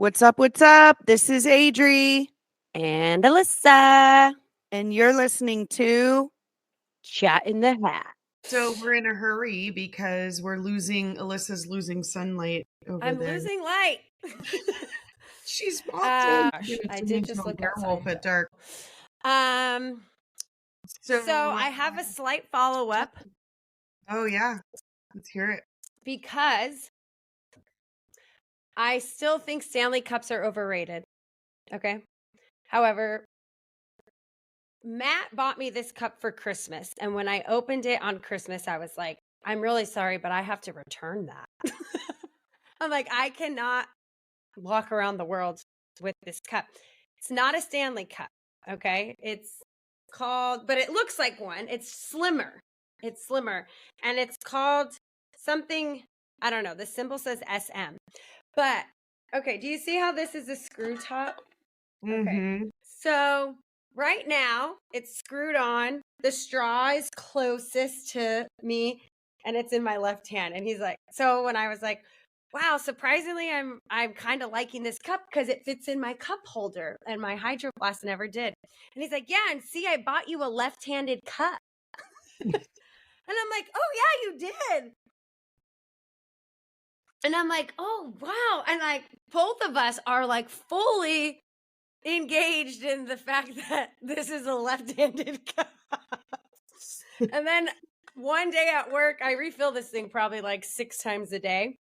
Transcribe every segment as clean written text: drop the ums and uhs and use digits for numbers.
What's up? What's up? This is Adri, And Alyssa, and you're listening to. chat in the hat. So we're in a hurry because Alyssa's losing sunlight over I'm there. losing light. She's melting. Gosh, I Turn did into just a look werewolf outside. at dark. So I have a slight follow-up Oh yeah, let's hear it. because I still think Stanley Cups are overrated. Okay. However, Matt bought me this cup for Christmas, and when I opened it on Christmas, I was like, I'm really sorry, but I have to return that. I'm like, I cannot walk around the world with this cup. It's not a Stanley Cup, okay? It's called, but it looks like one. It's slimmer. And it's called something, I don't know. The symbol says SM. But, okay, do you see how this is a screw top? Okay. So right now it's screwed on. The straw is closest to me and it's in my left hand. And he's like, so when I was like, wow, surprisingly, I'm kind of liking this cup because it fits in my cup holder, and my Hydro Flask never did. And he's like, yeah, and see, I bought you a left-handed cup. And I'm like, oh yeah, you did. And I'm like, oh wow. And like both of us are like fully engaged in the fact that this is a left-handed cup. And then one day at work, I refill this thing probably like 6 times a day.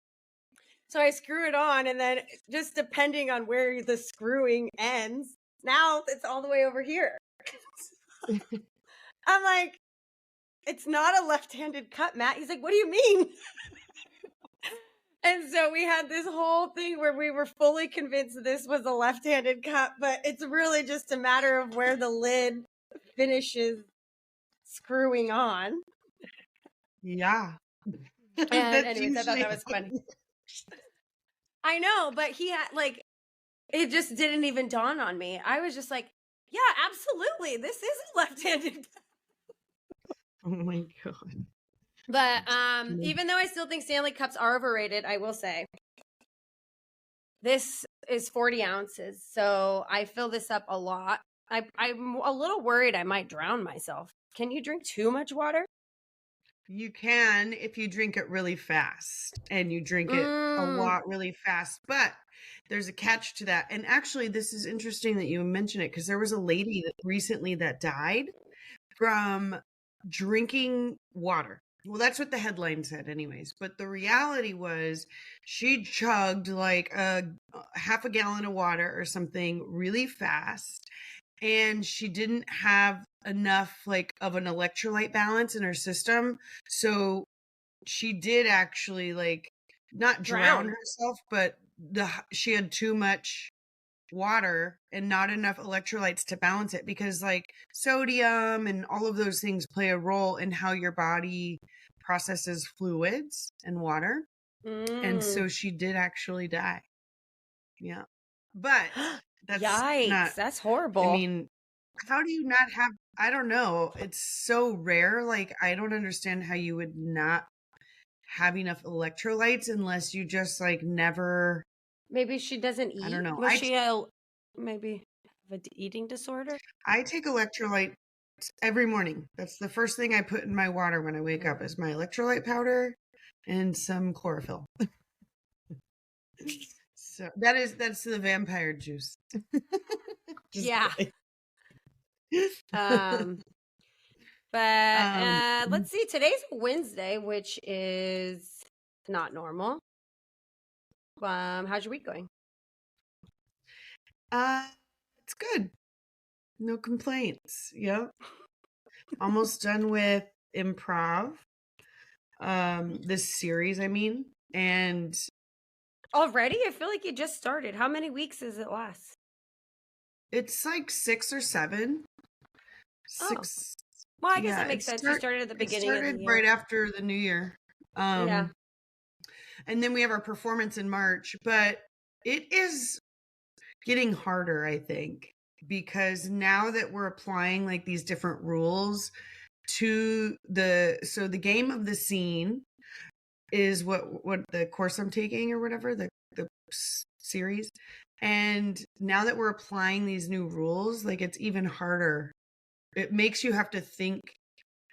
So I screw it on, and then just depending on where the screwing ends, now it's all the way over here. I'm like, it's not a left-handed cut, Matt. He's like, what do you mean? And so we had this whole thing where we were fully convinced this was a left-handed cut, but it's really just a matter of where the lid finishes screwing on. Yeah. And anyways, I thought that was funny. I know, but he had like, it just didn't even dawn on me. I was just like, yeah, absolutely. This is a left-handed. Oh my God. But even though I still think Stanley Cups are overrated, I will say this is 40 ounces. So I fill this up a lot. I'm a little worried I might drown myself. Can you drink too much water? You can if you drink it really fast, and you drink it a lot really fast, but there's a catch to that. And actually, this is interesting that you mention it because there was a lady that recently that died from drinking water. Well, that's what the headline said anyways, but the reality was she chugged like a half a gallon of water or something really fast, and she didn't have enough like of an electrolyte balance in her system. So she did actually like not drown herself, but she had too much water and not enough electrolytes to balance it, because like sodium and all of those things play a role in how your body processes fluids and water. And so she did actually die. Yeah. But that's yikes, not, that's horrible. I mean, how do you not have, I don't know. It's so rare. Like, I don't understand how you would not have enough electrolytes unless you just like never. Maybe she doesn't eat. I don't know. Was she maybe have an eating disorder? I take electrolytes every morning. That's the first thing I put in my water when I wake up is my electrolyte powder and some chlorophyll. So that's the vampire juice. Yeah. But let's see. Today's Wednesday, which is not normal. How's your week going? It's good. No complaints. Yep. Almost done with improv. This series, I mean, and already? I feel like you just started. How many weeks does it last? It's like 6 or 7. 6. Well, I guess that makes sense. You started at the beginning of the year. Right after the new year. Yeah. And then we have our performance in March, but it is getting harder, I think, because now that we're applying like these different rules to the game of the scene is what the course I'm taking or whatever, the series. And now that we're applying these new rules, like it's even harder. It makes you have to think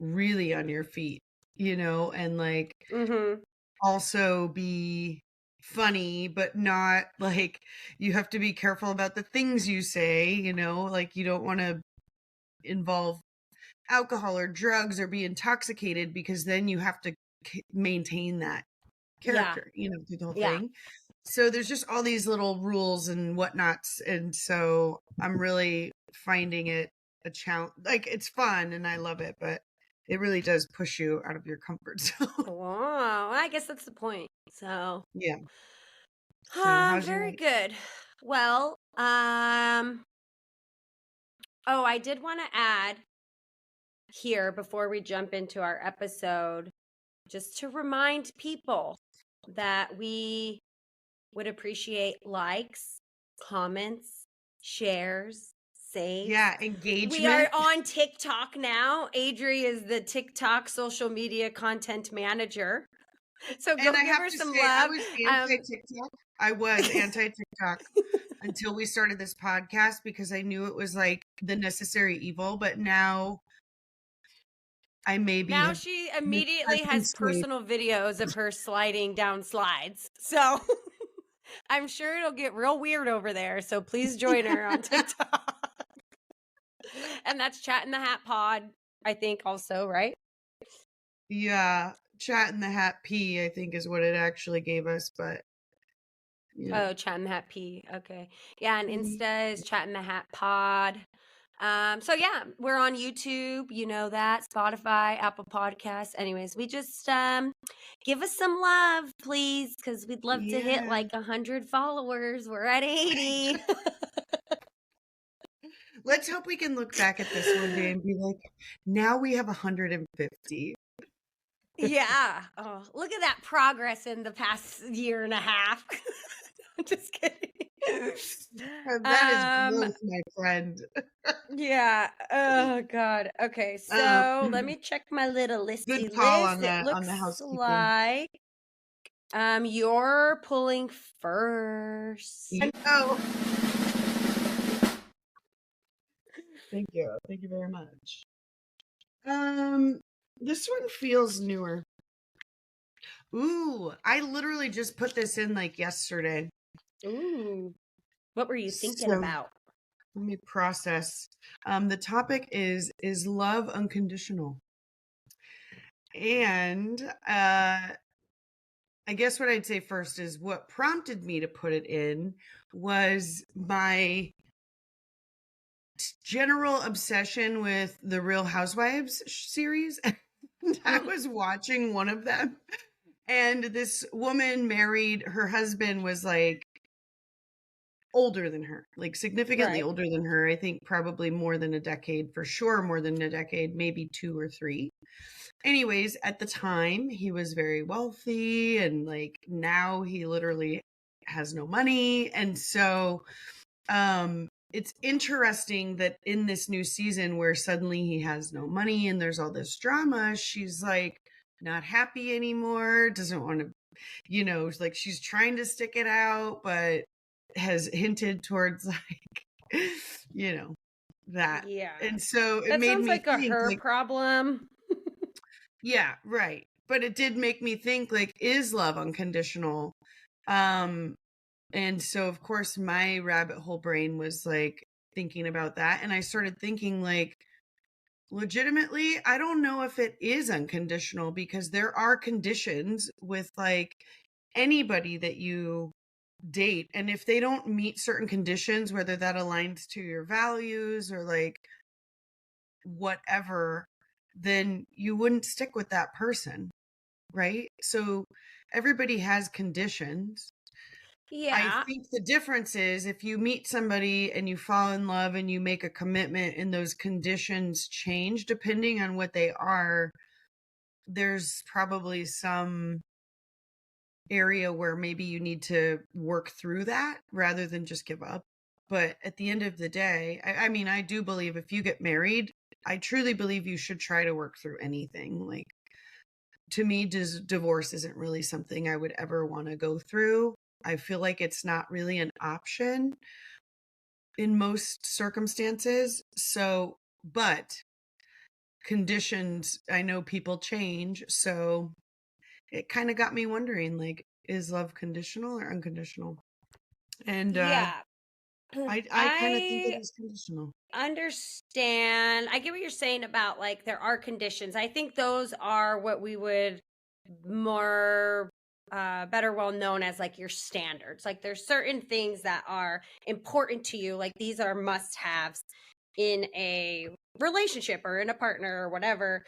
really on your feet, and like Mm-hmm. also be funny, but not like you have to be careful about the things you say, like you don't want to involve alcohol or drugs or be intoxicated because then you have to maintain that Yeah. character, through the whole Yeah. thing. So there's just all these little rules and whatnots. And so I'm really finding it a challenge. Like it's fun and I love it, but it really does push you out of your comfort zone. Wow. I guess that's the point. So, Yeah. So how's your very night? good. Well, oh, I did want to add here before we jump into our episode, just to remind people that we would appreciate likes, comments, shares, saves. Yeah, We are engagement. on TikTok now. Adri is the TikTok social media content manager. So And go I give have her to some say, I love. was anti TikTok. I was anti TikTok until we started this podcast because I knew it was like the necessary evil. But now I maybe Now have she has immediately been has swayed. personal videos of her sliding down slides. So I'm sure it'll get real weird over there. So please join her on TikTok. And that's Chat in the Hat Pod, I think, also, right? Yeah, Chat in the Hat P, I think is what it actually gave us. But Oh, Chat in the Hat P. Okay. Yeah, and Mhm. Insta is Chat in the Hat Pod. So yeah, we're on YouTube, you know that, Spotify, Apple Podcasts. Anyways, we just give us some love, please, because we'd love to hit Yeah. like 100 followers. We're at 80. Let's hope we can look back at this one day and be like, now we have 150. Yeah. Oh, look at that progress in the past year and a half. I'm just kidding. That is Um, growth, my friend. yeah. Oh God. Okay. Um, So let me check my little Good listy call list. It on the looks housekeeping. like you're pulling first. I know. Thank you. Thank you very much. Um, this one feels newer. Ooh, I literally just put this in like yesterday. Ooh. What were you thinking So about? let me process. The topic is love unconditional? And I guess what I'd say first is what prompted me to put it in was my general obsession with the Real Housewives series. And I was watching one of them, and this woman married, her husband was like older than her, like significantly Right. older than her. I think probably more than a decade, for sure, more than a decade, maybe two or three. Anyways, at the time, he was very wealthy, and like now he literally has no money. And so it's interesting that in this new season where suddenly he has no money and there's all this drama, she's like not happy anymore, doesn't want to, like she's trying to stick it out, but has hinted towards like, you know, that. Yeah. And so it That made sounds me like a think her like, problem. yeah, right. But it did make me think like, is love unconditional? Um, And so, of course, my rabbit hole brain was like thinking about that. And I started thinking, like, legitimately, I don't know if it is unconditional because there are conditions with like anybody that you date. And if they don't meet certain conditions, whether that aligns to your values or like whatever, then you wouldn't stick with that person. Right. So everybody has conditions. I Yeah. think the difference is if you meet somebody and you fall in love and you make a commitment and those conditions change depending on what they are, there's probably some area where maybe you need to work through that rather than just give up. But at the end of the day, I mean, I do believe if you get married, I truly believe you should try to work through anything. Like, to me, divorce isn't really something I would ever want to go through. I feel like it's not really an option in most circumstances. So, but conditions, I know people change, so it kind of got me wondering, like, is love conditional or unconditional? And Yeah. I kind of think it I is conditional. understand. I get what you're saying about like there are conditions. I think those are what we would more better well known as like your standards. Like there's certain things that are important to you, like these are must haves in a relationship or in a partner or whatever.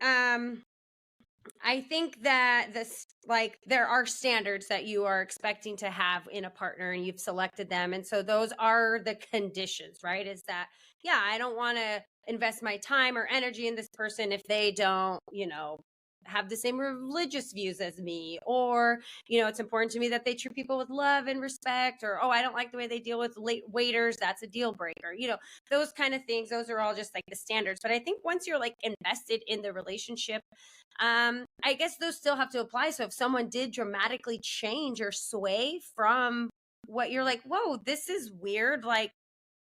Um I think that this, like, there are standards that you are expecting to have in a partner and you've selected them. And so those are the conditions, right? Is that, yeah, I don't want to invest my time or energy in this person if they don't, have the same religious views as me, or it's important to me that they treat people with love and respect, or oh, I don't like the way they deal with late waiters, that's a deal breaker, those kind of things. Those are all just like the standards. But I think once you're like invested in the relationship, I guess those still have to apply. So if someone did dramatically change or sway from what you're like, whoa, this is weird, like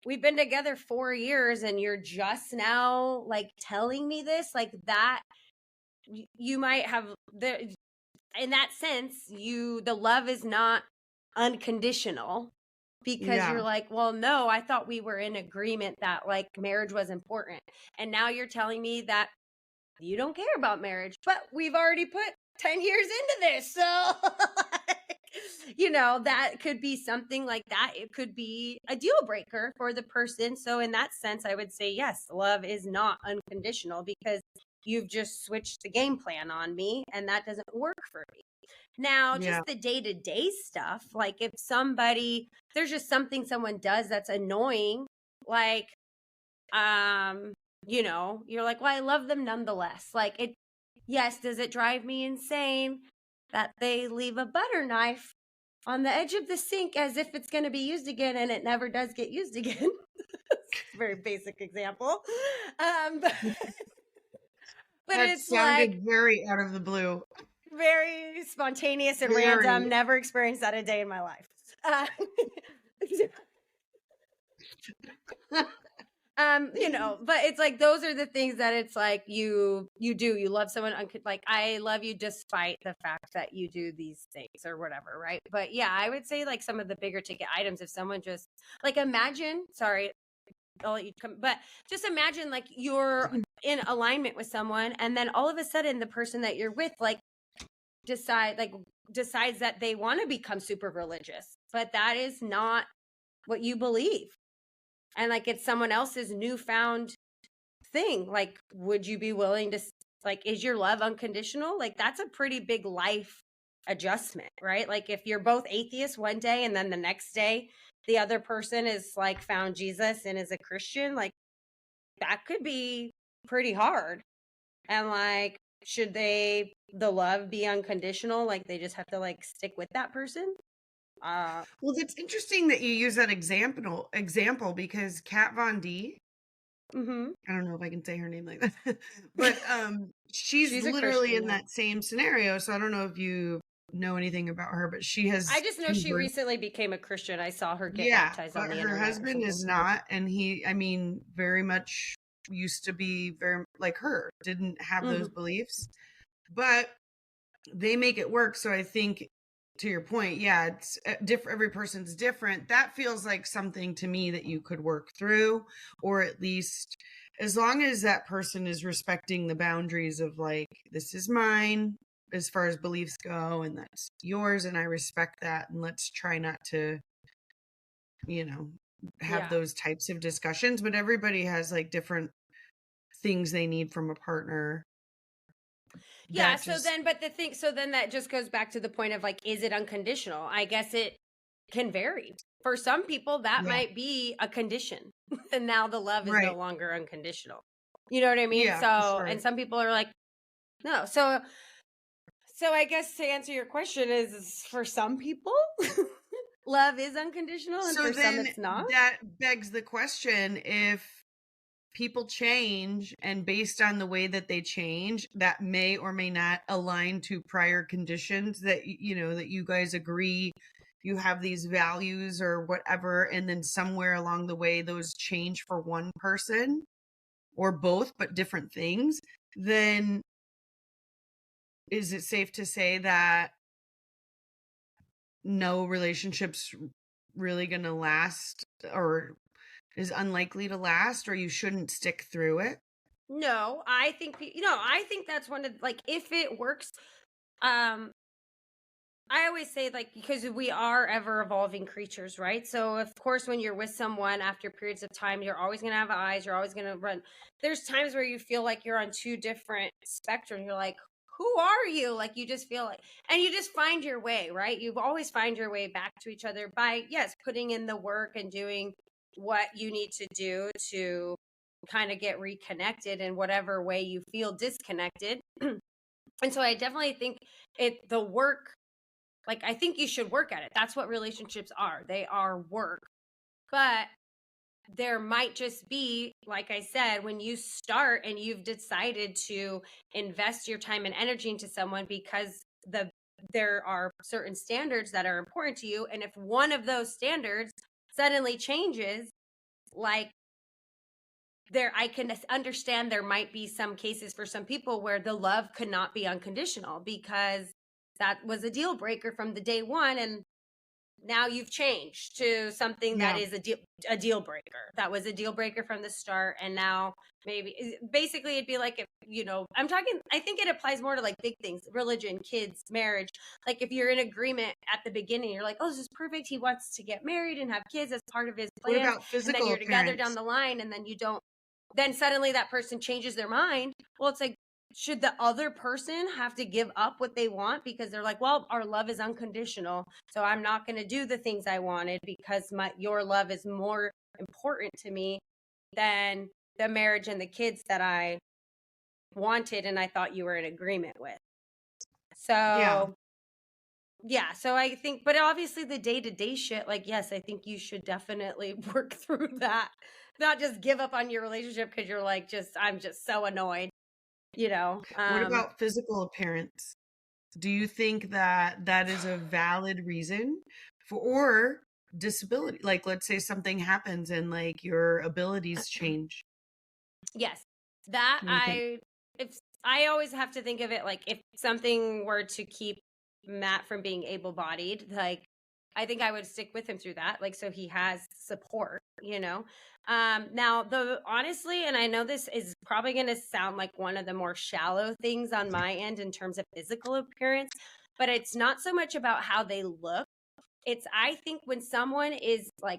we've been together 4 years and you're just now like telling me this, like that, you might have the, in that sense, the love is not unconditional, because you're Yeah. like, well, no, I thought we were in agreement that like marriage was important. And now you're telling me that you don't care about marriage, but we've already put 10 years into this. So, that could be something like that. It could be a deal breaker for the person. So, in that sense, I would say, yes, love is not unconditional, because you've just switched the game plan on me and that doesn't work for me. Now, Yeah. just the day to day stuff, like if there's just something someone does that's annoying, like, you're like, well, I love them nonetheless. Like yes, does it drive me insane that they leave a butter knife on the edge of the sink as if it's going to be used again and it never does get used again? Very basic example. But, but That it's like sounded very out of the blue. very spontaneous and random. Very. Never experienced that a day in my life. Uh, but it's like those are the things that it's like you love someone like I love you despite the fact that you do these things or whatever, right? But yeah, I would say like some of the bigger ticket items, if someone just like imagine, sorry, I'll let you come, but just imagine like you're in alignment with someone and then all of a sudden the person that you're with like decides that they want to become super religious, but that is not what you believe, and like it's someone else's newfound thing. Like, would you be willing to, like, is your love unconditional? Like, that's a pretty big life adjustment, right? Like, if you're both atheists one day and then the next day the other person is like found Jesus and is a Christian, like, that could be pretty hard. And like, should the love be unconditional? Like, they just have to like stick with that person? Well, it's interesting that you use that example because Kat Von D, Mm-hmm. I don't know if I can say her name like that, but she's She's a literally Christian, in yeah. that same scenario. So I don't know if you know anything about her, but she I has just know she converted. recently became a Christian. I saw her get Yeah, baptized on but the her internet or husband something. is not, and he, I mean, very much used to be very like her, didn't have those Mm-hmm. beliefs, but they make it work. So I think to your point, yeah, it's different. Every person's different. That feels like something to me that you could work through, or at least as long as that person is respecting the boundaries of like, this is mine as far as beliefs go, and that's yours, and I respect that. And let's try not to, you know, have Yeah. those types of discussions. But everybody has like different things they need from a partner Yeah. that So just, then, but the thing, so then that just goes back to the point of like, is it unconditional? I guess it can vary. For some people, that yeah, might be a condition. And now the love is no right. longer unconditional. You know what I mean? Yeah, for So, sure. and some people are like, no. So I guess to answer your question is for some people, love is unconditional, and So for some then it's not. that begs the question, if people change and based on the way that they change, that may or may not align to prior conditions that, that you guys agree you have these values or whatever, and then somewhere along the way those change for one person or both, but different things, then is it safe to say that no relationship's really gonna last or is unlikely to last or you shouldn't stick through it? No, I think I think that's one of like if it works. Um, I always say, like, because we are ever evolving creatures, right? So, of course, when you're with someone after periods of time, you're always going to have eyes. You're always going to run. There's times where you feel like you're on two different spectrums. You're like, who are you? Like, you just feel like, and you just find your way, right? You always find your way back to each other by, yes, putting in the work and doing what you need to do to kind of get reconnected in whatever way you feel disconnected. And so I definitely think the work, like, I think you should work at it. That's what relationships are. They are work. But there might just be, like I said, when you start and you've decided to invest your time and energy into someone because there are certain standards that are important to you. And if one of those standards suddenly changes, like, I can understand there might be some cases for some people where the love could not be unconditional because that was a deal breaker from the day one, and now you've changed to something that Yeah. is a deal breaker. That was a deal breaker from the start, and now basically it'd be like if I'm talking. I think it applies more to like big things, religion, kids, marriage. Like if you're in agreement at the beginning, you're like, oh, this is perfect. He wants to get married and have kids as part of his What plans, about and then physical you're together down appearance? the line, and then you don't. Then suddenly that person changes their mind. Well, it's like, should the other person have to give up what they want because they're like, well, our love is unconditional, so I'm not going to do the things I wanted because your love is more important to me than the marriage and the kids that I wanted and I thought you were in agreement with. Yeah. So yeah, so I think, but obviously the day-to-day shit, like, yes, I think you should definitely work through that, not just give up on your relationship because you're like, I'm just so annoyed, you know. What about physical appearance? Do you think that that is a valid reason for or disability? Like, let's say something happens and like your abilities change. Yes. That What do you think? I if I always have to think of it like if something were to keep Matt from being able-bodied, like I think I would stick with him through that. Like so he has support, you know. Now the honestly, and I know this is probably gonna sound like one of the more shallow things on my end in terms of physical appearance, but it's not so much about how they look. It's I think when someone is like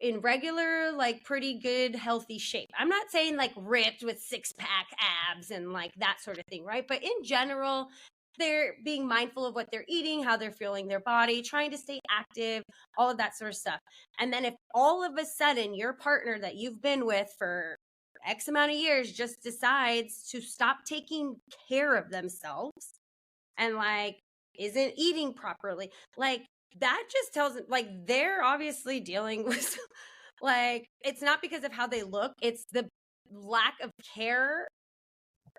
in regular, like pretty good, healthy shape. I'm not saying like ripped with six pack abs and like that sort of thing, right? But in general, they're being mindful of what they're eating, how they're feeling their body, trying to stay active, all of that sort of stuff. And then if all of a sudden your partner that you've been with for X amount of years just decides to stop taking care of themselves and like isn't eating properly, like that just tells it like they're obviously dealing with like it's not because of how they look, it's the lack of care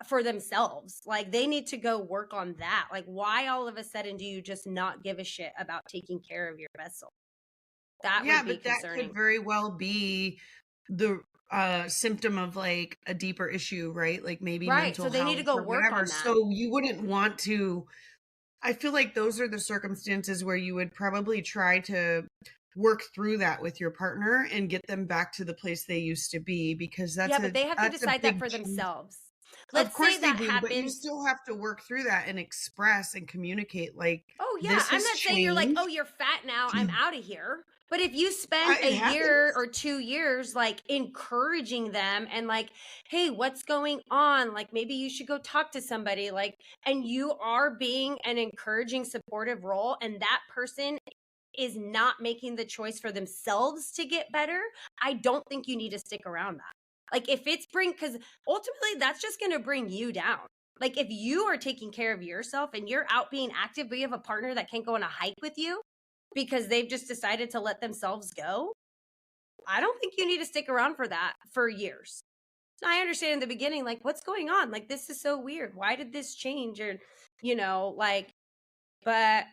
for themselves. Like they need to go work on that. Like why all of a sudden do you just not give a shit about taking care of your vessel? That Yeah, would be but that could concerning. very well be the symptom of like a deeper issue, right? Like maybe Right. mental So they need to health go or work whatever. on that. So you wouldn't want to I feel like those are the circumstances where you would probably try to work through that with your partner and get them back to the place they used to be because Yeah, but they have to that's a decide that big for change. themselves. Of Let's say course they that do, but you happens. still have to work through that and express and communicate like Oh, yeah, this I'm has not saying you're like, "Oh, changed. you're fat now, I'm out of here." But if you spend a It year happens. or 2 years, like, encouraging them and like, "Hey, what's going on? Like, maybe you should go talk to somebody," like, and you are being an encouraging, supportive role, and that person is not making the choice for themselves to get better, I don't think you need to stick around that. Like, if it's because ultimately, that's just gonna bring you down. Like if you are taking care of yourself and you're out being active, but you have a partner that can't go on a hike with you because they've just decided to let themselves go, I don't think you need to stick around for that for years. I understand in the beginning, like, what's going on? Like, this is so weird. Why did this change? Or, like, but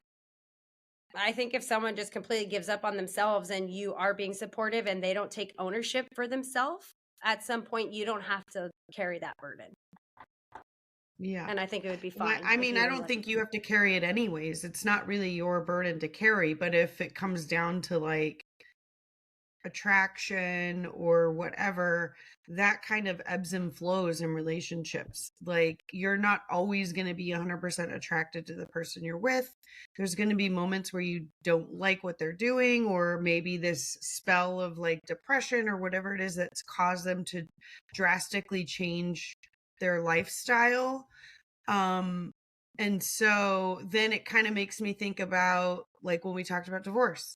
I think if someone just completely gives up on themselves and you are being supportive and they don't take ownership for themselves, at some point you don't have to carry that burden. Yeah. And I think it would be Well, fine I if mean, you I were don't like, think you have to carry it anyways. It's not really your burden to carry, but if it comes down to like attraction or whatever, that kind of ebbs and flows in relationships. Like you're not always going to be 100% attracted to the person you're with. There's going to be moments where you don't like what they're doing, or maybe this spell of like depression or whatever it is that's caused them to drastically change their lifestyle. And so then it kind of makes me think about like when we talked about divorce.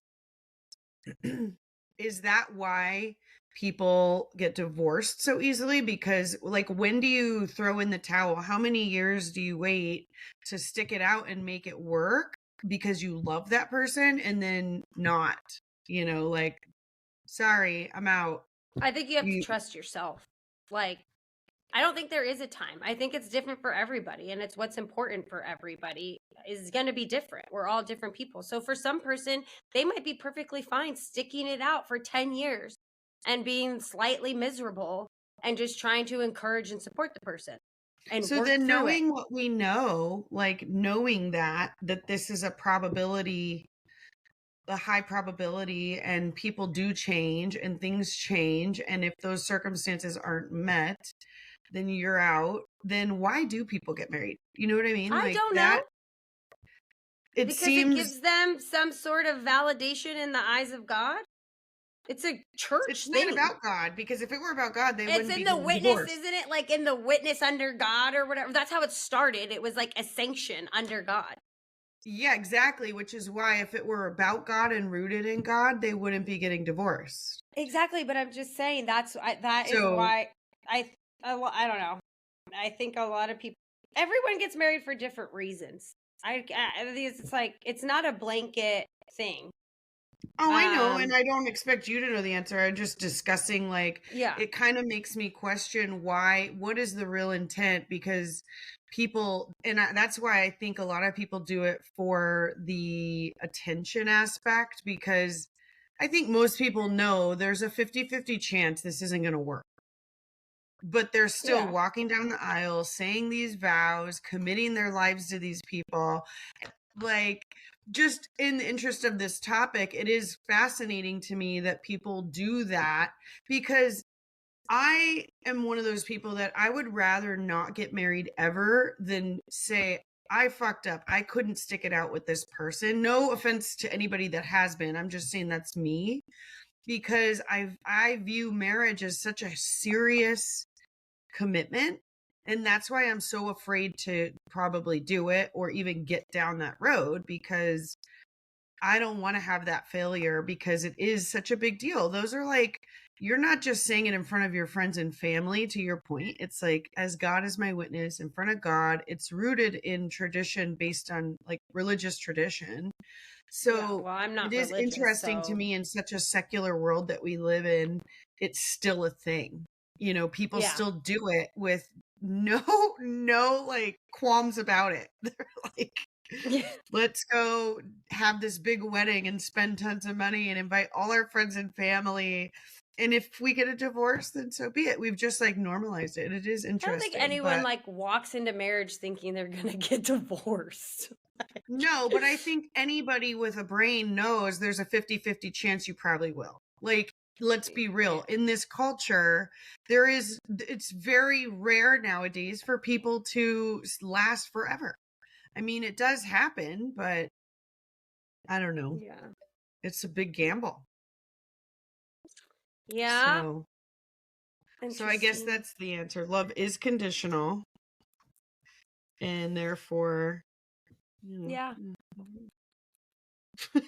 Is that why people get divorced so easily? Because like when do you throw in the towel? How many years do you wait to stick it out and make it work because you love that person and then not, like sorry, I'm out. I think you have to You trust yourself. Like, I don't think there is a time. I think it's different for everybody, and it's what's important for everybody is going to be different. We're all different people. So for some person, they might be perfectly fine sticking it out for 10 years and being slightly miserable and just trying to encourage and support the person and So work then through it. knowing what we know, like knowing that this is a probability, a high probability, and people do change and things change, and if those circumstances aren't met, then you're out. Then why do people get married? You know what I mean? I Like don't know, that, it because it seems gives them some sort of validation in the eyes of God. It's a it's church not thing. about God, because if it were about God, they It's wouldn't in be the getting witness, divorced. isn't it? Like in the witness under God or whatever. That's how it started. It was like a sanction under God. Yeah, exactly, which is why if it were about God and rooted in God, they wouldn't be getting divorced. Exactly, but I'm just saying that is So, why I don't know. I think a lot of people, everyone gets married for different reasons. I think it's like it's not a blanket thing. oh, I know, and Um, I don't expect you to know the answer. I'm just discussing, like, yeah, it kind of makes me question what is the real intent? Because people, and that's why I think a lot of people do it for the attention aspect, because I think most people know there's a 50-50 chance this isn't going to work. But they're still yeah. walking down the aisle, saying these vows, committing their lives to these people. Like, just in the interest of this topic, it is fascinating to me that people do that, because I am one of those people that I would rather not get married ever than say, I fucked up. I couldn't stick it out with this person. No offense to anybody that has been. I'm just saying that's me, because I view marriage as such a serious commitment. And that's why I'm so afraid to probably do it or even get down that road, because I don't want to have that failure, because it is such a big deal. Those are like, you're not just saying it in front of your friends and family, to your point. It's like, as God is my witness, in front of God. It's rooted in tradition, based on like religious tradition. Yeah, So well, I'm not it is religious, interesting to so me, in such a secular world that we live in, it's still a thing. People yeah. still do it with no like qualms about it. They're like, let's go have this big wedding and spend tons of money and invite all our friends and family. And if we get a divorce, then so be it. We've just like normalized it. It is I don't think interesting, anyone but like walks into marriage thinking they're gonna get divorced. no, but I think anybody with a brain knows there's a 50-50 chance you probably will. Like, let's be Yeah. real. In this culture, it's very rare nowadays for people to last forever. I mean, it does happen, but I don't know. Yeah. It's a big gamble. Yeah. So I guess Interesting. that's the answer. Love is conditional, and therefore, you Yeah. know, I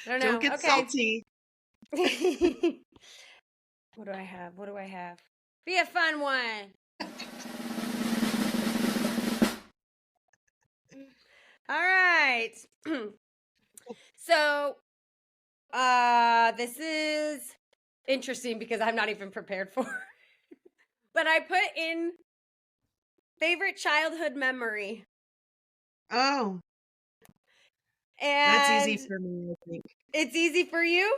don't don't know. get Okay. salty. What do I have? What do I have? Be a fun one. All right. So, this is interesting because I'm not even prepared for it. But I put in favorite childhood memory. Oh, That's easy And for me, I think. it's easy for you?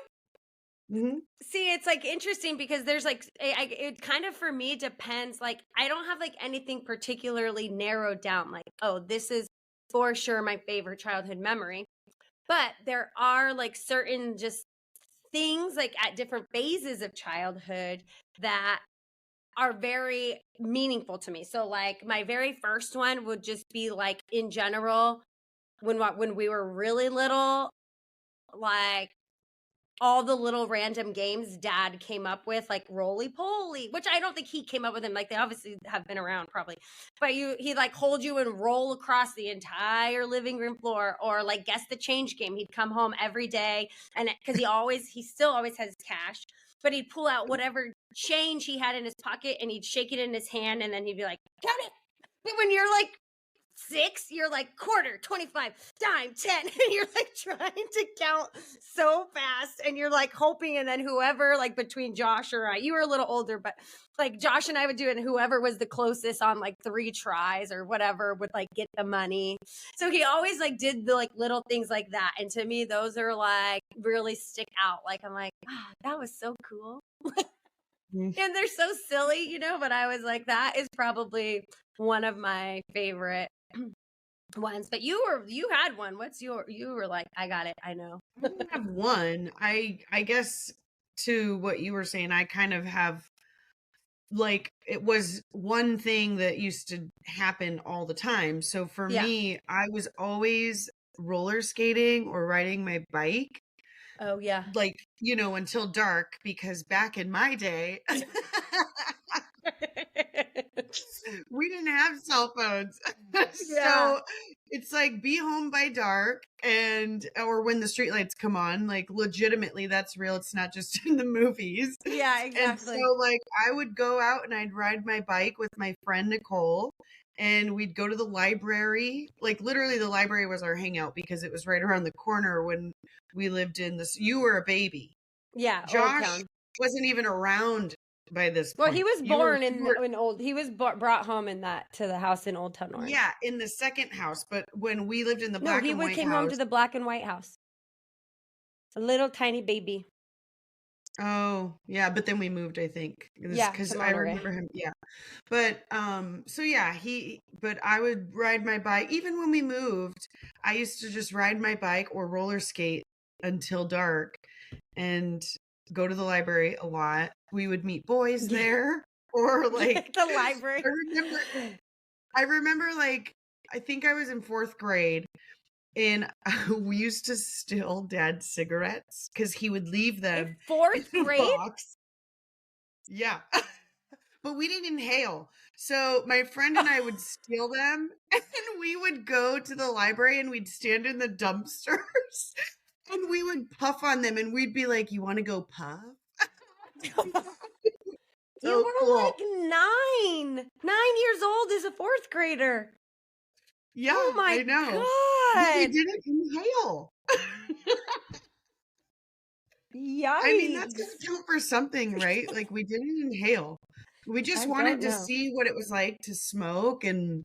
Mhm. See, it's like interesting because there's like it kind of for me depends. Like I don't have like anything particularly narrowed down. Like oh, this is for sure my favorite childhood memory. But there are like certain just things like at different phases of childhood that are very meaningful to me. So like my very first one would just be like in general when we were really little, like all the little random games dad came up with, like roly poly, which I don't think he came up with them. Like they obviously have been around probably, but he like hold you and roll across the entire living room floor, or like guess the change game. He'd come home every day, and because he still always has cash, but he'd pull out whatever change he had in his pocket and he'd shake it in his hand, and then he'd be like, count it. But when you're like six, you're like quarter, 25, dime, 10, and you're like trying to count so fast, and you're like hoping, and then whoever, like between Josh or I, you were a little older, but like Josh and I would do it, and whoever was the closest on like 3 tries or whatever would like get the money. So he always like did the like little things like that, and to me those are like really stick out. Like I'm like, ah, that was so cool. Mm. And they're so silly, but I was like, that is probably one of my favorite ones. But you had one. You were like, I got it. I know. I don't have one. I guess to what you were saying, I kind of have like it was one thing that used to happen all the time. So for Yeah. me, I was always roller skating or riding my bike, Oh yeah. like, until dark, because back in my day, we didn't have cell phones. Yeah. So it's like be home by dark, and or when the streetlights come on, like legitimately that's real. It's not just in the movies. Yeah, And exactly. so like I would go out and I'd ride my bike with my friend Nicole, and we'd go to the library. Like literally the library was our hangout because it was right around the corner when we lived in this. You were a baby. Yeah, Old Josh Town. wasn't even around by this Well, he point. was You were born you were in old. He was brought home in that to the house in Old Town Orange. Yeah, in the second house, but when we lived in the No, black he and would white came home to house. the black and white house. A little tiny baby. Oh, yeah, but then we moved, I think. It was Yeah, because to I Monterey. remember him, yeah. But so yeah, but I would ride my bike even when we moved. I used to just ride my bike or roller skate until dark and go to the library a lot. We would meet boys Yeah. there, or like The library. I remember I remember like I think I was in 4th grade. And we used to steal dad's cigarettes because he would leave In them in fourth a grade? box. Yeah. But we didn't inhale. So my friend and I would steal them and we would go to the library and we'd stand in the dumpsters and we would puff on them and we'd be like, "You want to go puff?" You So were cool. like 9. 9 years old as a fourth grader. Oh Yeah, my I know. But we God. didn't inhale. I mean, that's Yikes. gonna count for something, right? Like, we didn't inhale. We just I wanted don't to know. see what it was like to smoke, and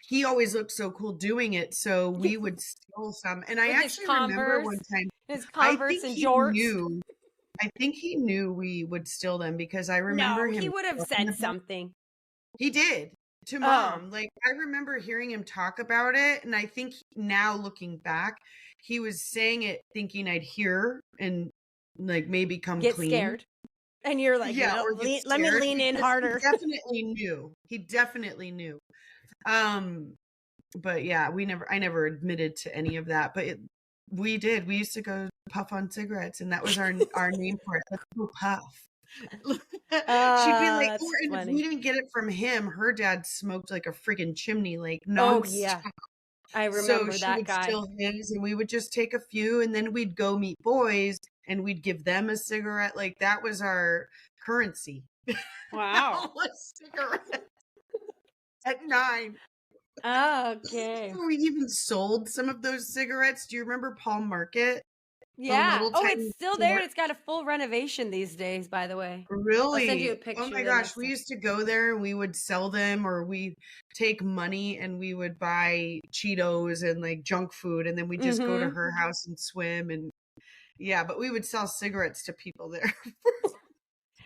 he always looked so cool doing it, so we would steal some, and I With actually remember one time His I Converse think and he jorts. knew we would steal them because I remember No, he him would have talking said about. something. He did, to Oh, mom. Like, I remember hearing him talk about it, and I think now looking back, he was saying it thinking I'd hear and, like, maybe come get clean. scared. And you're like, Yeah, no, or get let me scared lean in because he harder. definitely knew. He definitely knew. Um, but yeah, I never admitted to any of that, but we did. We used to go puff on cigarettes, and that was our name for it. Let's go puff. She'd be like, or That's and if we funny. didn't get it from him, her dad smoked like a friggin' chimney, like Oh, yeah. nonstop. I So remember she that would guy. steal his, and we would just take a few, and then we'd go meet boys, and we'd give them a cigarette. Like that was our currency. Wow. A cigarette at 9. Okay. We even sold some of those cigarettes. Do you remember Paul Market? A Yeah. little Oh, it's tiny still there. resort. It's got a full renovation these days, by the way. I'll send you a Really? Oh picture my the gosh, next we time. used to go there and we would sell them, or we take money and we would buy Cheetos and like junk food, and then we just go to Mm-hmm. her house and swim. And yeah, but we would sell cigarettes to people there.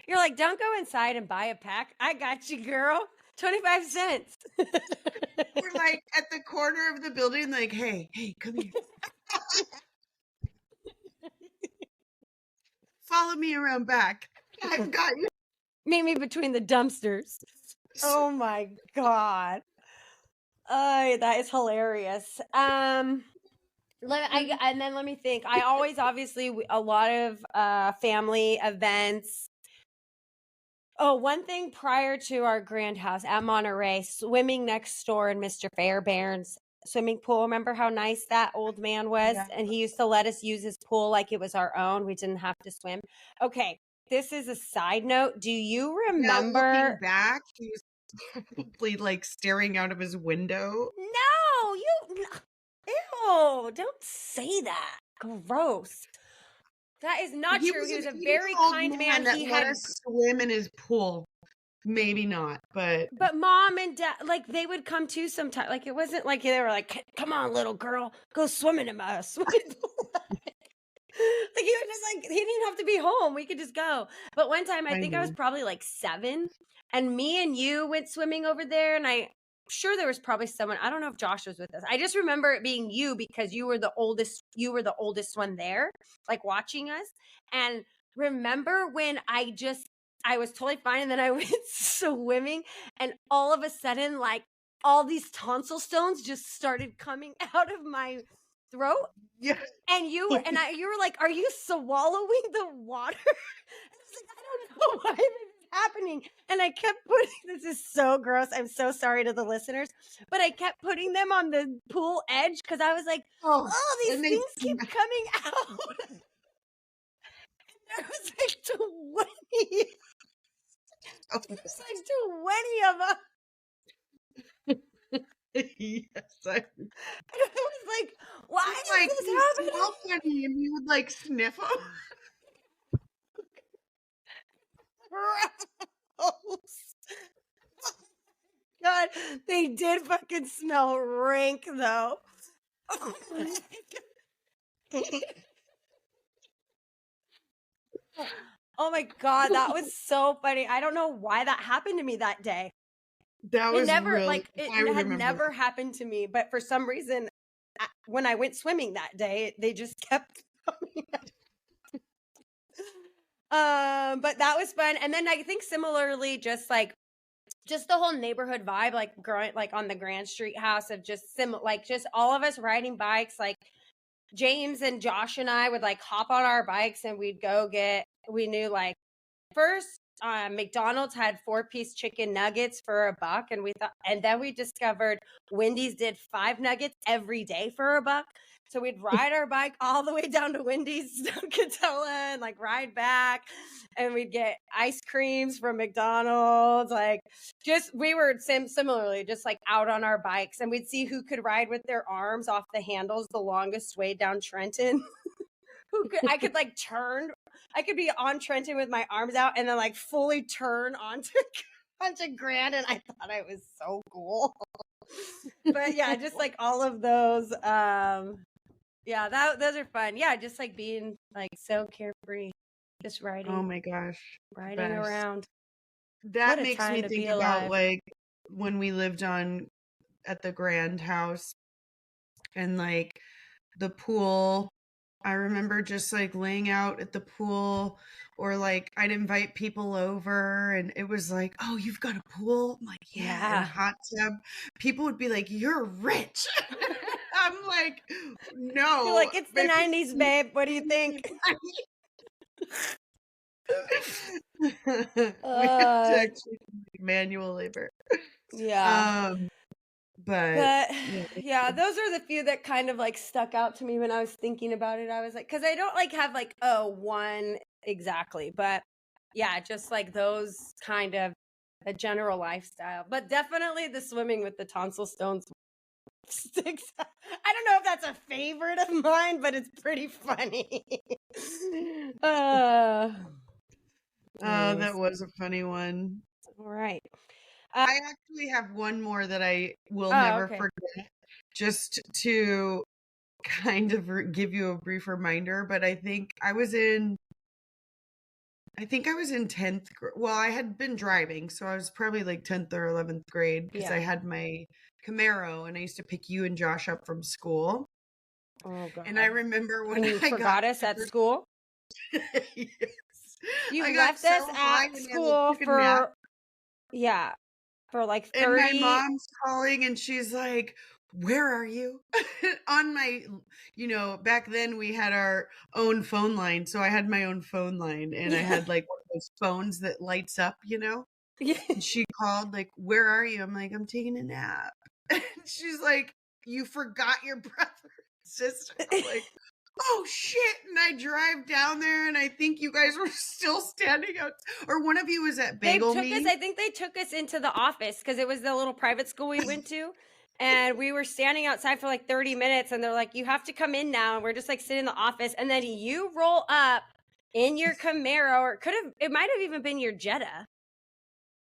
You're like, don't go inside and buy a pack. I got you, girl. 25 cents. We're like at the corner of the building, like, hey, come here. Follow me around back. I've got you. Meet me between the dumpsters. Oh my God. That is hilarious. And then let me think. I always, obviously, a lot of family events. Oh, one thing prior to our grand house at Monterey, swimming next door in Mr. Fairbairn's swimming pool. Remember how nice that old man was? Yeah. And he used to let us use his pool like it was our own. We didn't have to swim. Okay, this is a side note. Do you Now looking remember? back, he was probably like staring out of his window. No, ew, don't say that. Gross. That is not He true. was He an was a 80 year very old kind man man. that He let had, us swim in his pool. Maybe not, but but mom and dad, like they would come too sometimes. Like it wasn't like they were like, "Come on, little girl, go swimming in my swimming pool." Like he was just like he didn't have to be home. We could just go. But one time, I I think I was know. probably like 7, and me and you went swimming over there, and I. Sure, there was probably someone. I don't know if Josh was with us. I just remember it being you because you were the oldest. You were the oldest one there, like watching us. And remember when I was totally fine, and then I went swimming, and all of a sudden, like all these tonsil stones just started coming out of my throat, Yeah. and you were like, "Are you swallowing the water?" And I was like, "I don't know why this is happening." And I kept putting this is so gross. I'm so sorry to the listeners, but I kept putting them on the pool edge because I was like, Oh, "Oh, these and they things keep coming out." There was like 20. oh, There's like 20 of them. yes, I And I was like, "Why it's is like this you happening?" smell funny and you would like sniff them. Gross. God, they did fucking smell rank though. Oh my God. Oh my God, that was so funny. I don't know why that happened to me that day. That It was never, really, like, it I had remember never that. happened to me, but for some reason, when I went swimming that day, they just kept coming out. But that was fun. And then I think similarly, just the whole neighborhood vibe, like growing like on the Grand Street house of just like just all of us riding bikes, like James and Josh and I would like hop on our bikes and we'd go we knew like first McDonald's had 4-piece chicken nuggets for $1 and we thought, and then we discovered Wendy's did 5 nuggets every day for $1. So we'd ride our bike all the way down to Wendy's, Catella, and like ride back, and we'd get ice creams from McDonald's. Like, just we were similarly just like out on our bikes, and we'd see who could ride with their arms off the handles the longest way down Trenton. I could like turn, I could be on Trenton with my arms out and then like fully turn onto Grand, and I thought I was so cool. But yeah, just like all of those yeah, those are fun. Yeah, just like being like so carefree, just Oh my gosh, the riding best. around. What That a makes time me to think be about alive. like when we lived on at the Grand House and like the pool. I remember just like laying out at the pool, or like I'd invite people over and it was like, "Oh, you've got a pool?" I'm like, "Yeah," and a Yeah. hot tub. People would be like, "You're rich." I'm like, You're "No, like, it's the maybe 90s, babe. What do you think? we have to Uh, actually do manual labor." yeah. Um, but But yeah, yeah, those are the few that kind of like stuck out to me when I was thinking about it. I was like, because I don't like have like, oh, one exactly. But yeah, just like those kind of a general lifestyle. But definitely the swimming with the tonsil stones Cigs. I don't know if that's a favorite of mine, but it's pretty funny. uh, That was a funny one. all right. I actually have one more that I will Oh, never okay. forget, just to kind of give you a brief reminder. But I think I was in 10th grade. Well, I had been driving, so I was probably like 10th or 11th grade because Yeah. I had my Camaro and I used to pick you and Josh up from school. Oh God. And I remember when you I forgot got us at super school. yes. You I got left so us high at and I school took a nap. for like And my 30. mom's calling and she's like, "Where are you?" On my, back then we had our own phone line. So I had my own phone line and I Yeah. had like one of those phones that lights up, And she called, like, "Where are you?" I'm like, "I'm taking a nap." And she's like, "You forgot your brother and sister." I'm like, "Oh shit." And I drive down there and I think you guys were still standing out, or one of you was at Bagel Me. I think they took us into the office because it was the little private school we went to. And we were standing outside for like 30 minutes and they're like, you have to come in now. And we're just like sitting in the office. And then you roll up in your Camaro, or it might have even been your Jetta.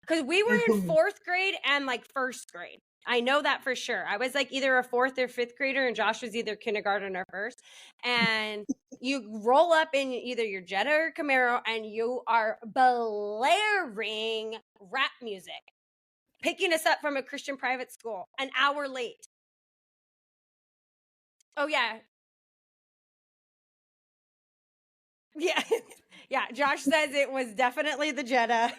Because we were in 4th grade and like 1st grade. I know that for sure. I was like either a 4th or 5th grader, and Josh was either kindergarten or 1st. And you roll up in either your Jetta or Camaro, and you are blaring rap music, picking us up from a Christian private school an hour late. Oh, yeah. Yeah. Yeah. Josh says it was definitely the Jetta.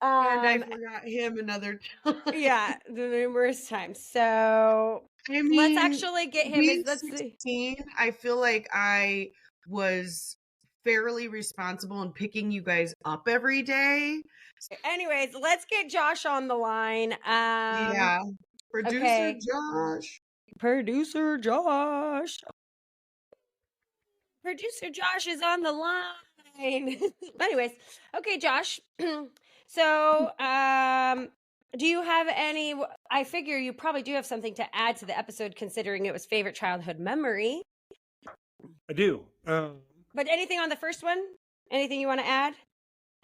And I forgot him another time. Yeah, the numerous times. So I let's mean, actually get him. being Let's see. 16, I feel like I was fairly responsible in picking you guys up every day. Anyways, let's get Josh on the line. Yeah. Producer Okay. Josh. Producer Josh. Producer Josh is on the line. Anyways, okay, Josh. So, do you have any? I figure you probably do have something to add to the episode, considering it was favorite childhood memory. I do. But anything on the first one? Anything you want to add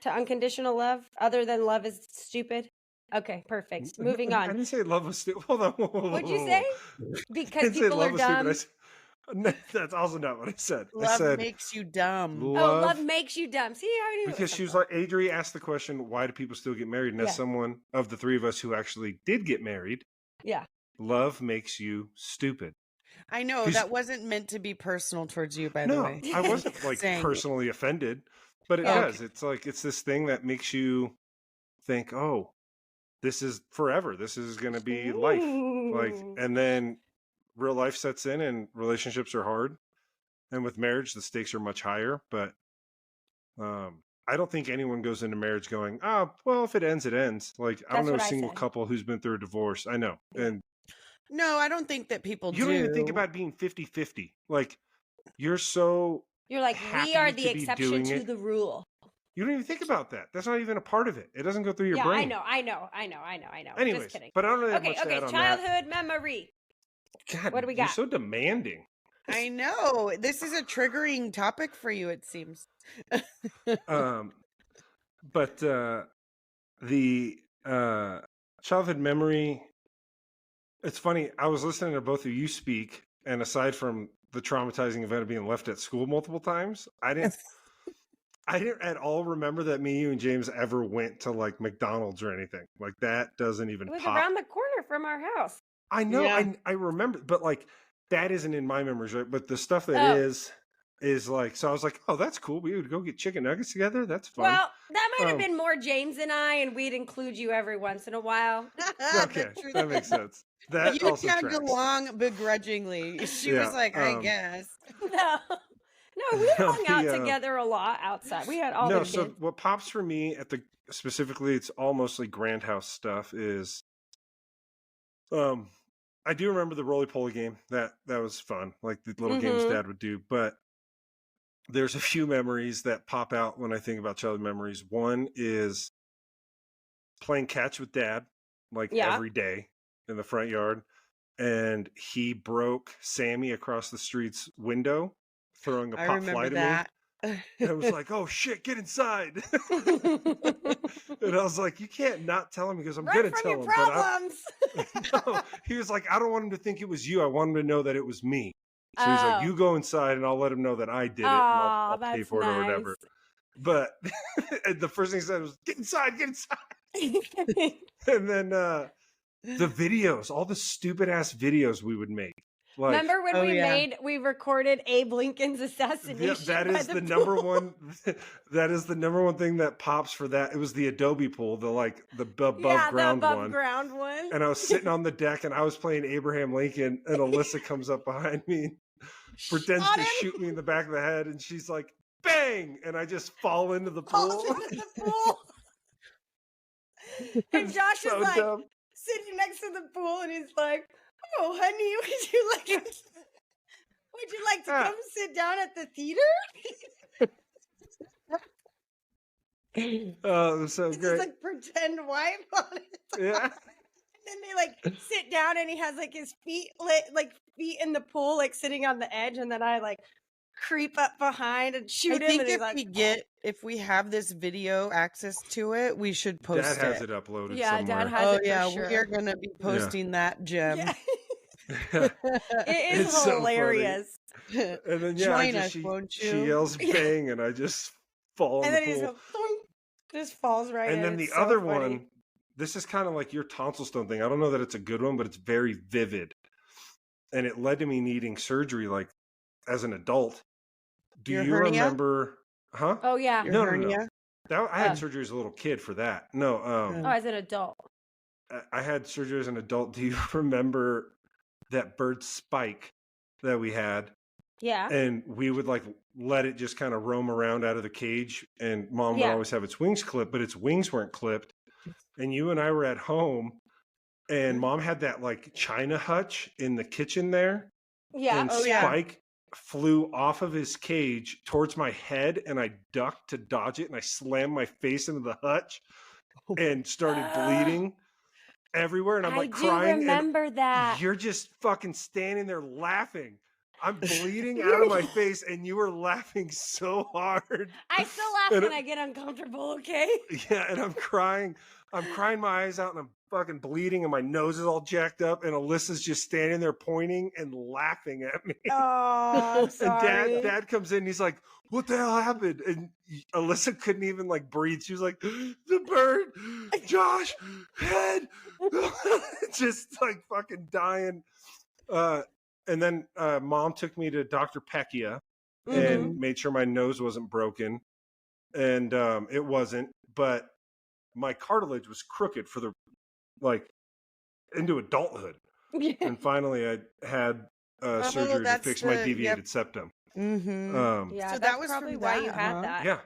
to unconditional love, other than love is stupid? Okay, perfect. Moving I on. didn't say love was stupid. Hold on. What'd you say? I Because didn't say people are love was stupid. dumb. That's also not what I said. I Love said makes you dumb. Love makes you dumb. See how you because she was like, Adri asked the question, why do people still get married? And as someone of the three of us who actually did get married, love makes you stupid. I know that wasn't meant to be personal towards you, by the way. No, I wasn't like personally offended, but it does. It's like, it's this thing that makes you think, oh, this is forever. This is going to be life. Like, and then real life sets in and relationships are hard. And with marriage, the stakes are much higher. But I don't think anyone goes into marriage going, oh, well, if it ends, it ends. Like, I don't know a single couple who's been through a divorce. I know. And no, I don't think that people do. You don't even think about being 50-50. Like, you're like, we are the exception to the rule. You don't even think about that. That's not even a part of it. It doesn't go through your brain. I know. Anyways, just kidding. But I don't really have much to add on childhood memory. God, what do we got? You're so demanding. I know. This is a triggering topic for you, it seems. But the childhood memory, it's funny. I was listening to both of you speak, and aside from the traumatizing event of being left at school multiple times, I didn't at all remember that me, you, and James ever went to like McDonald's or anything. Like that doesn't even pop. It was pop. around the corner from our house. I know. Yeah. I remember, but like that isn't in my memories, right? But the stuff that is like, so I was like, oh, that's cool. We would go get chicken nuggets together. That's fun. Well, that might have been more James and I, and we'd include you every once in a while. Okay, that makes sense. That you also tagged tracks. along begrudgingly. She was like, I guess. No, we hung out together a lot outside. We had all the kids. So what pops for me specifically, it's all mostly Grand House stuff is, I do remember the roly-poly game. That was fun. Like the little games Dad would do. But there's a few memories that pop out when I think about childhood memories. One is playing catch with Dad, like every day. in the front yard, and he broke Sammy across the street's window, throwing a I pop fly remember to me. that. And I was like, "Oh shit, get inside!" And I was like, "You can't not tell him because I'm Run gonna from tell your him." But problems. no, he was like, "I don't want him to think it was you. I want him to know that it was me." So he's like, Oh. "You go inside, and I'll let him know that I did it, and Oh, I'll pay that's for it or whatever." nice. But and the first thing he said was, "Get inside, get inside." And then the videos, all the stupid ass videos we would make. Like, Remember when Oh, yeah. we recorded Abe Lincoln's assassination that by is the pool? number one. That is the number one thing that pops for that. It was the Adobe pool, the above Yeah, the ground above one. ground one. And I was sitting on the deck and I was playing Abraham Lincoln, and Alyssa comes up behind me, pretends Shot to him. shoot me in the back of the head, and she's like, "Bang!" And I just fall into the Falls pool. into the pool. And Josh so is like dumb. sitting next to the pool, and he's like, "Oh, honey, would you like to Ah. come sit down at the theater?" Oh, it was so It's great. just like pretend wife on it. Yeah. And then they like sit down, and he has like his feet feet in the pool, like sitting on the edge, and then I like creep up behind and I shoot him, think and he's like, if we have this video access to it, we should Dad post has it. it uploaded Yeah, somewhere. Dad has Oh it for yeah, sure. we are gonna be posting that gem. Yeah. Yeah. It is It's so funny. hilarious. And then Join us, won't she you? yells Yeah. bang, and I just fall in And the then he pool. just falls right And in. then the It's so other funny. one, this is kind of like your tonsil stone thing. I don't know that it's a good one, but it's very vivid. And it led to me needing surgery like as an adult. Do Your you hernia? remember? Huh? Oh yeah. Your No. hernia? I had surgery as a little kid for that. No, Oh, as an adult. I had surgery as an adult. Do you remember that bird Spike that we had? Yeah. And we would like let it just kind of roam around out of the cage, and Mom would Yeah. always have its wings clipped, but its wings weren't clipped. And you and I were at home, and Mom had that like China hutch in the kitchen there. Yeah. And Oh, yeah. Spike flew off of his cage towards my head, and I ducked to dodge it, and I slammed my face into the hutch and started bleeding everywhere. And I'm like I do crying, remember that. and you're just fucking standing there laughing. I'm bleeding out of my face, and you were laughing so hard. I still laugh And when I get uncomfortable, okay? Yeah, and I'm crying my eyes out, and I'm fucking bleeding, and my nose is all jacked up, and Alyssa's just standing there pointing and laughing at me. Oh, I'm sorry. And dad comes in, and he's like, "What the hell happened?" And Alyssa couldn't even like breathe. She was like, "The bird, Josh, head," just like fucking dying. And then Mom took me to Dr. Pecchia and made sure my nose wasn't broken, and it wasn't, but my cartilage was crooked for the like into adulthood. Yeah. And finally I had surgery to that's fix my the- deviated septum. Mm-hmm. Yeah, So that's that was probably from why you that, had huh? that. Yeah.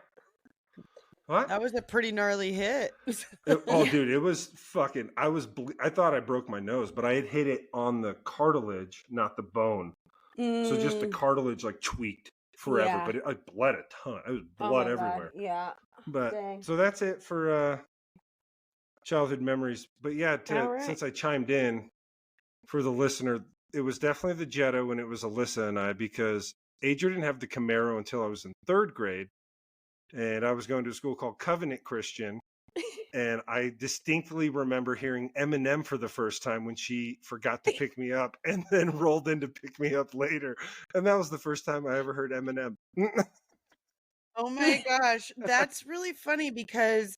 What? That was a pretty gnarly hit. Oh, dude, it was fucking. I thought I broke my nose, but I had hit it on the cartilage, not the bone. So just the cartilage like tweaked forever, Yeah. but I bled a ton. It was Oh blood my God. everywhere. Yeah. But Dang. so that's it for childhood memories. But yeah, All right. since I chimed in for the listener, it was definitely the Jetta when it was Alyssa and I, because Adrian didn't have the Camaro until I was in 3rd grade. And I was going to a school called Covenant Christian. And I distinctly remember hearing Eminem for the first time when she forgot to pick me up and then rolled in to pick me up later. And that was the first time I ever heard Eminem. Oh my gosh. That's really funny because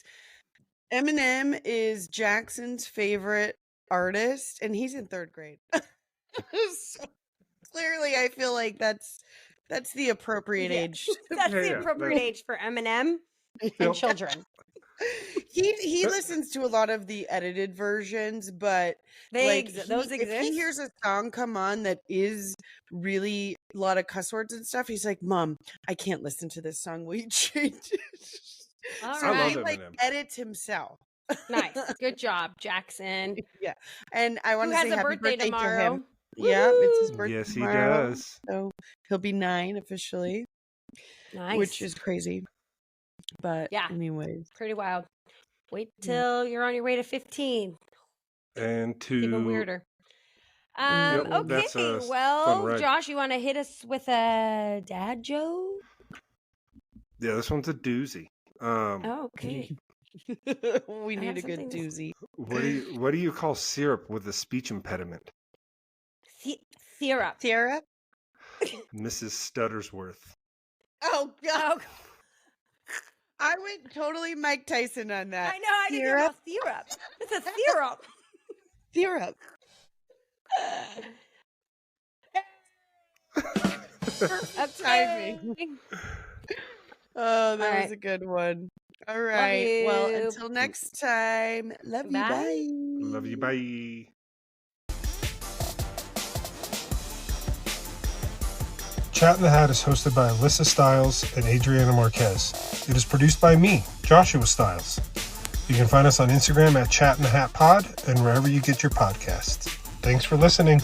Eminem is Jackson's favorite artist and he's in 3rd grade. So clearly I feel like that's the appropriate Yeah. age. That's the Yeah, appropriate age for Eminem and Yep. children. He listens to a lot of the edited versions, but Those if exist. he hears a song come on that is really a lot of cuss words and stuff, he's like, "Mom, I can't listen to this song. Will you change it?" All So I love he Eminem. like edits himself. Nice. Good job, Jackson. Yeah, and I want Who to has say a happy birthday birthday tomorrow? to him. Yeah, it's his Woo! birthday Yes, he tomorrow. does. So he'll be 9 officially, Nice. which is crazy. But Yeah. anyways, Pretty wild. Wait till you're on your way to 15. and Even to weirder. Yep, Okay. that's a fun Well, ride. Josh, you want to hit us with a dad joke? Yeah, this one's a doozy. Okay. We I need have a good something to doozy. What do you call syrup with a speech impediment? Syrup. Syrup? Mrs. Stuttersworth. Oh, God. Oh, I went totally Mike Tyson on that. I know. I didn't know syrup. It's a syrup. Syrup. Perfect timing. Oh, that was a good one. All right. Well, you. until next time, love you. Bye. Bye. Love you. Bye. Chat in the Hat is hosted by Alyssa Stiles and Adriana Marquez. It is produced by me, Joshua Stiles. You can find us on Instagram at Chat in the Hat Pod and wherever you get your podcasts. Thanks for listening.